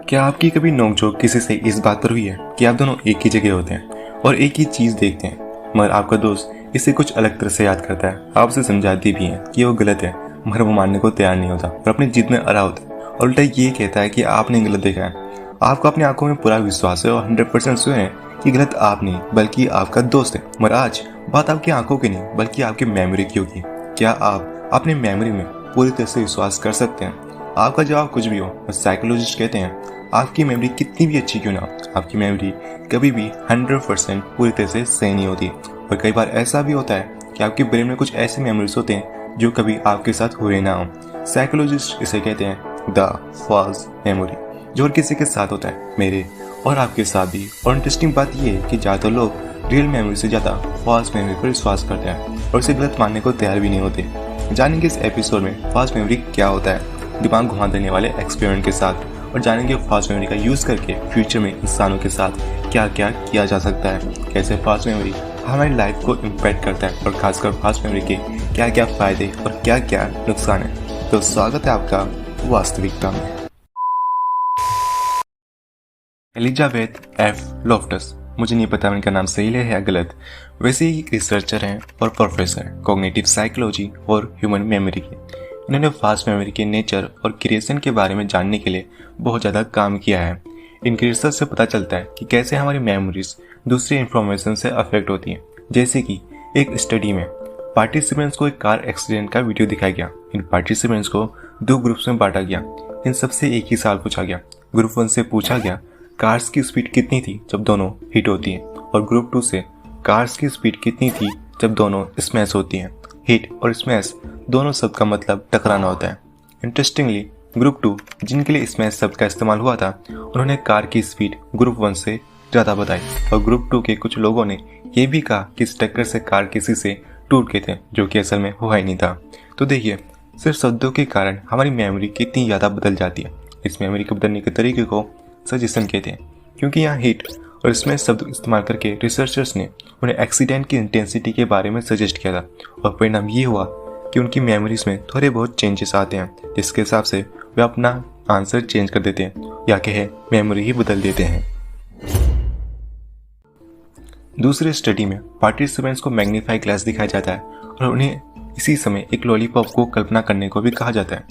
क्या आपकी कभी नोकझोंक किसी से इस बात पर हुई है कि आप दोनों एक ही जगह होते हैं और एक ही चीज़ देखते हैं, मगर आपका दोस्त इसे कुछ अलग तरह से याद करता है। आप उसे समझाती भी हैं कि वो गलत है, मगर वो मानने को तैयार नहीं होता और अपनी जिद में अड़ा होता है और उल्टा ये कहता है कि आपने गलत देखा है। आपको अपनी आंखों में पूरा विश्वास है और 100% श्योर है कि गलत आप नहीं बल्कि आपका दोस्त है। मगर आज बात आपकी आंखों की नहीं बल्कि आपकी मेमोरी की होगी। क्या आप अपनी मेमोरी में पूरी तरह से विश्वास कर सकते हैं? आपका जवाब कुछ भी हो, और साइकोलॉजिस्ट कहते हैं आपकी मेमोरी कितनी भी अच्छी क्यों ना, आपकी मेमोरी कभी भी 100% पूरी तरह से सही नहीं होती। और कई बार ऐसा भी होता है कि आपके ब्रेन में कुछ ऐसे मेमोरीज होते हैं जो कभी आपके साथ हुए ना हो। साइकोलॉजिस्ट इसे कहते हैं द फॉल्स मेमोरी, जो हर किसी के साथ होता है, मेरे और आपके साथ भी। और इंटरेस्टिंग बात यह है कि ज़्यादातर लोग रियल मेमोरी से ज़्यादा फॉल्स मेमोरी पर विश्वास करते हैं और इसे गलत मानने को तैयार भी नहीं होते। जानेंगे इस एपिसोड में फॉल्स मेमोरी क्या होता है, दिमाग घुमा देने वाले एक्सपेरिमेंट के साथ, और जानेंगे फॉल्स मेमोरी का यूज़ करके फ्यूचर में इंसानों के साथ क्या क्या किया जा सकता है, कैसे फॉल्स मेमोरी हमारी लाइफ को इम्पैक्ट करता है और खासकर फॉल्स मेमोरी के क्या क्या फ़ायदे और क्या क्या नुकसान है। तो स्वागत है आपका वास्तविकता में। एलिजाबेथ एफ लॉफ्टस, मुझे नहीं पता उनका नाम सही है या गलत, वैसे ही रिसर्चर हैं और प्रोफेसर कॉग्निटिव साइकोलॉजी और ह्यूमन मेमोरी के। इन्होंने फास्ट मेमोरी के नेचर और क्रिएशन के बारे में जानने के लिए बहुत ज़्यादा काम किया है। इनकी रिसर्च से पता चलता है कि कैसे हमारी मेमोरीज दूसरी इन्फॉर्मेशन से अफेक्ट होती हैं। जैसे कि एक स्टडी में पार्टिसिपेंट्स को एक कार एक्सीडेंट का वीडियो दिखाया गया। इन पार्टिसिपेंट्स को 2 ग्रुप्स में बांटा गया। इन सबसे एक ही सवाल पूछा गया। ग्रुप 1 से पूछा गया कार्स की स्पीड कितनी थी जब दोनों हिट होती हैं, और ग्रुप 2 से कार्स की स्पीड कितनी थी जब दोनों स्मैश होती हैं। हिट और स्मैश दोनों शब्द का मतलब टकराना होता है। इंटरेस्टिंगली ग्रुप 2 जिनके लिए स्मैश शब्द का इस्तेमाल हुआ था, उन्होंने कार की स्पीड ग्रुप 1 से ज़्यादा बताई, और ग्रुप 2 के कुछ लोगों ने यह भी कहा कि इस टक्कर से कार किसी से टूट गए थे, जो कि असल में हुआ ही नहीं था। तो देखिए, सिर्फ शब्दों के कारण हमारी मेमोरी कितनी ज़्यादा बदल जाती है। इस मेमोरी के बदलने के तरीके को सजेशन कहते हैं, क्योंकि यहाँ हिट और इसमें शब्द इस्तेमाल करके रिसर्चर्स ने उन्हें एक्सीडेंट की इंटेंसिटी के बारे में सजेस्ट किया था, और परिणाम ये हुआ कि उनकी मेमोरीज में थोड़े बहुत चेंजेस आते हैं, जिसके हिसाब से वे अपना आंसर चेंज कर देते हैं या कहे मेमोरी ही बदल देते हैं। दूसरे स्टडी में पार्टिसिपेंट्स को मैग्नीफाई ग्लास दिखाया जाता है और उन्हें इसी समय एक लॉलीपॉप को कल्पना करने को भी कहा जाता है।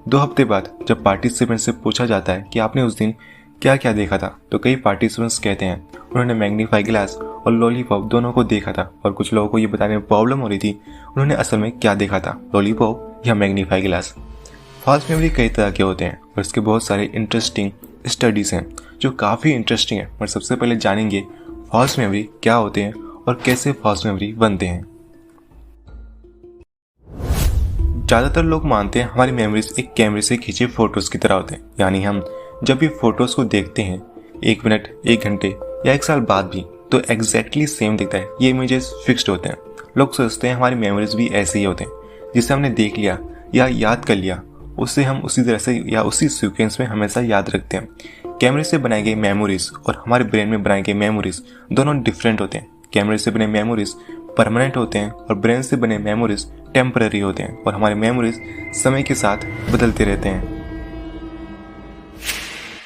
2 हफ्ते बाद जब पार्टिसिपेंट से पूछा जाता है कि आपने उस दिन क्या क्या देखा था, तो कई पार्टिसिपेंट्स कहते हैं उन्होंने मैग्नीफाई ग्लास और लॉलीपॉप दोनों को देखा था, और कुछ लोगों को ये बताने में प्रॉब्लम हो रही थी उन्होंने असल में क्या देखा था, लॉलीपॉप या मैग्नीफाई ग्लास। फॉल्स मेमोरी कई तरह के होते हैं और इसके बहुत सारे इंटरेस्टिंग स्टडीज़ हैं जो काफ़ी इंटरेस्टिंग है। पर सबसे पहले जानेंगे फॉल्स मेमोरी क्या होते हैं और कैसे फॉल्स मेमोरी बनते हैं। ज़्यादातर लोग मानते हैं हमारी मेमोरीज एक कैमरे से खींचे फोटोज़ की तरह होते हैं, यानी हम जब भी फोटोज़ को देखते हैं 1 मिनट, 1 घंटे या 1 साल बाद भी, तो एग्जैक्टली सेम दिखता है। ये इमेजेस फिक्स्ड होते हैं। लोग सोचते हैं हमारी मेमोरीज भी ऐसे ही होते हैं, जिसे हमने देख लिया या याद कर लिया उससे हम उसी तरह से या उसी सीक्वेंस में हमेशा याद रखते हैं। कैमरे से बनाई गई मेमोरीज और हमारे ब्रेन में बनाई गई मेमोरीज दोनों डिफरेंट होते हैं। कैमरे से बने मेमोरीज परमानेंट होते हैं और ब्रेन से बने मेमोरीज टेम्पररी होते हैं, और हमारे मेमोरीज समय के साथ बदलते रहते हैं।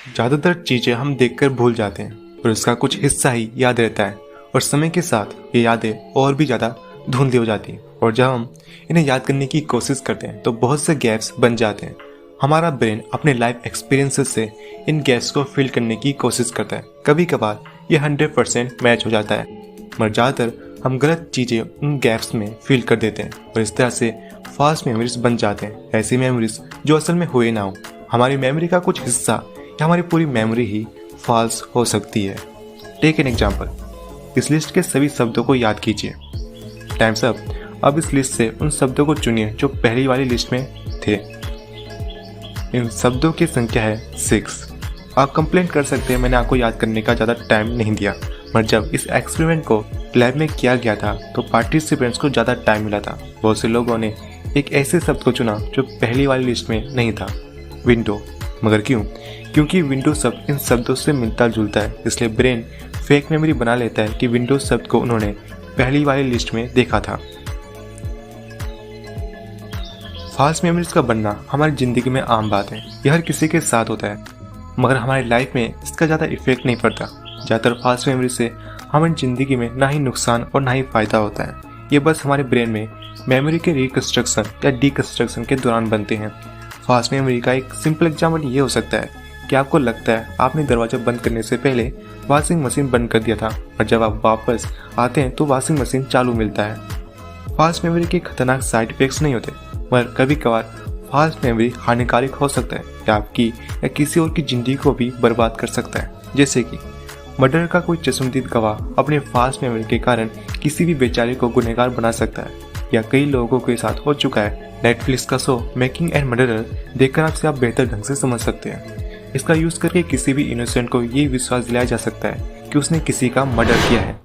ज़्यादातर चीज़ें हम देखकर भूल जाते हैं और इसका कुछ हिस्सा ही याद रहता है, और समय के साथ ये यादें और भी ज़्यादा धुंधली हो जाती हैं, और जब हम इन्हें याद करने की कोशिश करते हैं तो बहुत से गैप्स बन जाते हैं। हमारा ब्रेन अपने लाइफ एक्सपीरियंसेस से इन गैप्स को फिल करने की कोशिश करता है। कभी कभार ये 100% मैच हो जाता है, मगर ज़्यादातर हम गलत चीज़ें उन गैप्स में फिल कर देते हैं, और इस तरह से फॉल्स मेमोरीज बन जाते हैं। ऐसी मेमोरीज जो असल में हुए ना हो। हमारी मेमोरी का कुछ हिस्सा या हमारी पूरी मेमोरी ही फॉल्स हो सकती है। टेक एन एग्जाम्पल, इस लिस्ट के सभी शब्दों को याद कीजिए। Times up. अब इस लिस्ट से उन शब्दों को चुनिए जो पहली वाली लिस्ट में थे। इन शब्दों की संख्या है 6। आप कंप्लेंट कर सकते हैं मैंने आपको याद करने का ज़्यादा टाइम नहीं दिया, मगर जब इस एक्सपेरिमेंट को लैब में किया गया था तो पार्टिसिपेंट्स को ज़्यादा टाइम मिला था। बहुत से लोगों ने एक ऐसे शब्द को चुना जो पहली वाली लिस्ट में नहीं था, विंडो। मगर क्यों? क्योंकि विंडो शब्द इन शब्दों से मिलता जुलता है, इसलिए ब्रेन फेक मेमोरी बना लेता है कि विंडो शब्द को उन्होंने पहली वाली लिस्ट में देखा था। फॉल्स मेमोरीज का बनना हमारी ज़िंदगी में आम बात है। यह हर किसी के साथ होता है। मगर हमारी लाइफ में इसका ज़्यादा इफेक्ट नहीं पड़ता। ज़्यादातर फास्ट मेमोरी से हमारी ज़िंदगी में ना ही नुकसान और ना ही फ़ायदा होता है। ये बस हमारे ब्रेन में मेमोरी के रिकंस्ट्रक्शन या डिकंस्ट्रक्शन के दौरान बनते हैं। फास्ट मेमोरी का एक सिंपल एग्जाम्पल ये हो सकता है कि आपको लगता है आपने दरवाज़ा बंद करने से पहले वॉशिंग मशीन बंद कर दिया था और जब आप वापस आते हैं तो वॉशिंग मशीन चालू मिलता है। फास्ट मेमोरी के खतरनाक साइड इफेक्ट्स नहीं होते, मगर कभी कभार फास्ट मेमोरी हानिकारक हो सकता है या आपकी या किसी और की ज़िंदगी को भी बर्बाद कर सकता है। जैसे कि मर्डर का कोई चश्मदीद गवाह अपने फास्ट मेमोरी के कारण किसी भी बेचारे को गुनहगार बना सकता है, या कई लोगों के साथ हो चुका है। नेटफ्लिक्स का शो मेकिंग एन मर्डरर देखकर आपसे आप बेहतर ढंग से समझ सकते हैं। इसका यूज करके किसी भी इनोसेंट को ये विश्वास दिलाया जा सकता है कि उसने किसी का मर्डर किया है।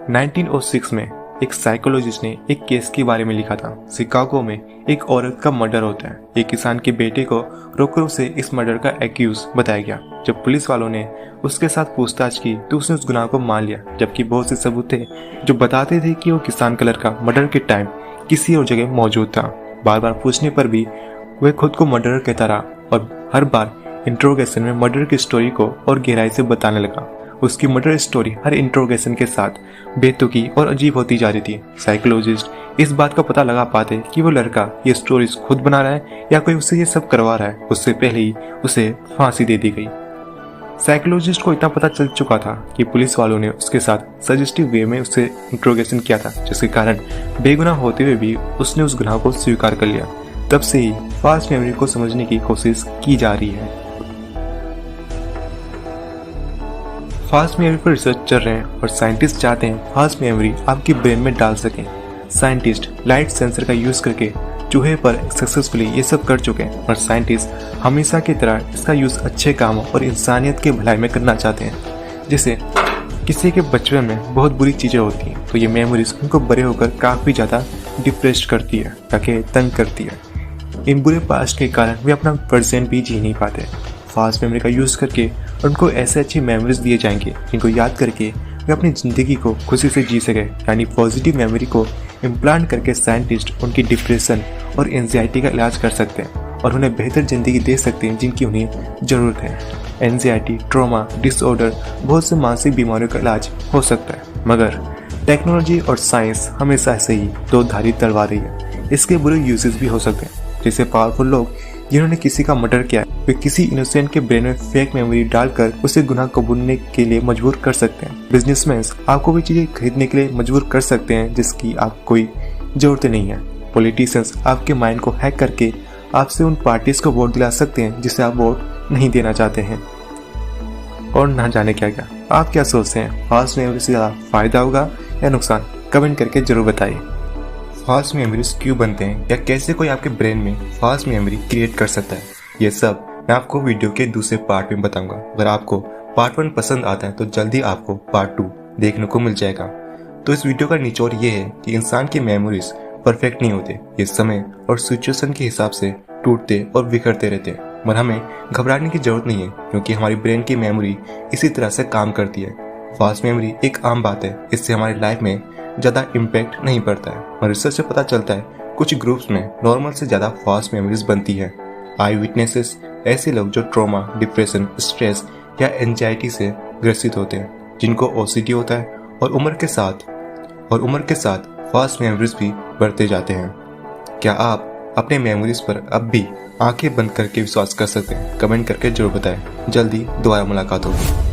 1906 में एक साइकोलॉजिस्ट ने एक केस के बारे में लिखा था। शिकागो में एक औरत का मर्डर होता है। एक किसान के बेटे को रोककर उसे इस मर्डर का एक्यूज बताया गया। जब पुलिस वालों ने उसके साथ पूछताछ की तो उसने उस गुनाह को मान लिया, जबकि बहुत से सबूत थे जो बताते थे कि वो किसान का लड़का मर्डर के टाइम किसी और जगह मौजूद था। बार बार पूछने पर भी वह खुद को मर्डरर कहता रहा और हर बार इंट्रोगेशन में मर्डर की स्टोरी को और गहराई से बताने लगा। उसकी मर्डर स्टोरी हर इंट्रोगेशन के साथ बेतुकी और अजीब होती जा रही थी। साइकोलॉजिस्ट इस बात का पता लगा पाते कि वो लड़का ये स्टोरीज खुद बना रहा है या कोई उससे ये सब करवा रहा है। उससे पहले ही उसे फांसी दे दी गई। साइकोलॉजिस्ट को इतना पता चल चुका था कि पुलिस वालों ने उसके साथ सजेस्टिव वे में उससे इंट्रोगेशन किया था, जिसके कारण बेगुनाह होते हुए भी उसने उस गुनाह को स्वीकार कर लिया। तब से ही फास्ट मेमोरी को समझने की कोशिश की जा रही है। फास्ट मेमोरी पर रिसर्च चल रहे हैं और साइंटिस्ट चाहते हैं फास्ट मेमोरी आपके ब्रेन में डाल सकें। साइंटिस्ट लाइट सेंसर का यूज करके चूहे पर सक्सेसफुली ये सब कर चुके हैं और साइंटिस्ट हमेशा की तरह इसका यूज अच्छे कामों और इंसानियत के भलाई में करना चाहते हैं। जैसे किसी के बचपन में बहुत बुरी चीज़ें होती हैं तो ये मेमोरीज उनको बड़े होकर काफ़ी ज़्यादा डिप्रेस्ड करती है, ताकि तंग करती है। इन बुरे पास्ट के कारण वे अपना प्रेजेंट भी जी नहीं पाते। फास्ट मेमोरी का यूज़ करके उनको ऐसे अच्छी मेमोरीज दिए जाएंगे जिनको याद करके वे अपनी ज़िंदगी को खुशी से जी सके, यानी पॉजिटिव मेमोरी को इम्प्लांट करके साइंटिस्ट उनकी डिप्रेशन और एंजाइटी का इलाज कर सकते हैं और उन्हें बेहतर ज़िंदगी दे सकते हैं जिनकी उन्हें ज़रूरत है। एंजाइटी, ट्रॉमा, डिसऑर्डर, बहुत से मानसिक बीमारियों का इलाज हो सकता है, मगर टेक्नोलॉजी और साइंस हमेशा से ही दो धारी तलवार रही है। इसके बुरे यूजेस भी हो सकते हैं, जैसे पावरफुल लोग जिन्होंने किसी का मर्डर किया है वे किसी इनोसेंट के ब्रेन में फेक मेमोरी डालकर उसे गुनाह कबूलने के लिए मजबूर कर सकते हैं। बिजनेसमैन आपको भी चीज़ें खरीदने के लिए मजबूर कर सकते हैं जिसकी आप कोई ज़रूरत नहीं है। पॉलिटिशियंस आपके माइंड को हैक करके आपसे उन पार्टीज को वोट दिला सकते हैं जिसे आप वोट नहीं देना चाहते हैं। और ना जाने क्या क्या। आप क्या सोचते हैं, फास्ट मेमोरी से ज़्यादा फायदा होगा या नुकसान? कमेंट करके जरूर बताइए। फास्ट मेमोरीज क्यों बनते हैं या कैसे कोई आपके ब्रेन में फास्ट मेमोरी क्रिएट कर सकता है, ये सब मैं आपको वीडियो के दूसरे पार्ट में बताऊंगा। अगर आपको पार्ट 1 पसंद आता है तो जल्दी आपको पार्ट 2 देखने को मिल जाएगा। तो इस वीडियो का निचोड़ ये है कि इंसान के मेमोरीज परफेक्ट नहीं होते, ये समय और सिचुएशन के हिसाब से टूटते और बिखरते रहते हैं। मगर हमें घबराने की जरूरत नहीं है क्योंकि हमारी ब्रेन की मेमोरी इसी तरह से काम करती है। फास्ट मेमोरी एक आम बात है, इससे हमारी लाइफ में ज़्यादा इम्पैक्ट नहीं पड़ता है। और रिसर्च से पता चलता है कुछ ग्रुप्स में नॉर्मल से ज़्यादा फास्ट मेमोरीज बनती है। आई विटनेसेस ऐसे लोग जो ट्रॉमा, डिप्रेशन, स्ट्रेस या एंजाइटी से ग्रसित होते हैं, जिनको ओसीडी होता है, और उम्र के साथ फास्ट मेमोरीज भी बढ़ते जाते हैं। क्या आप अपने मेमोरीज पर अब भी आंखें बंद करके विश्वास कर सकते हैं? कमेंट करके जरूर बताएं। जल्दी दोबारा मुलाकात होगी।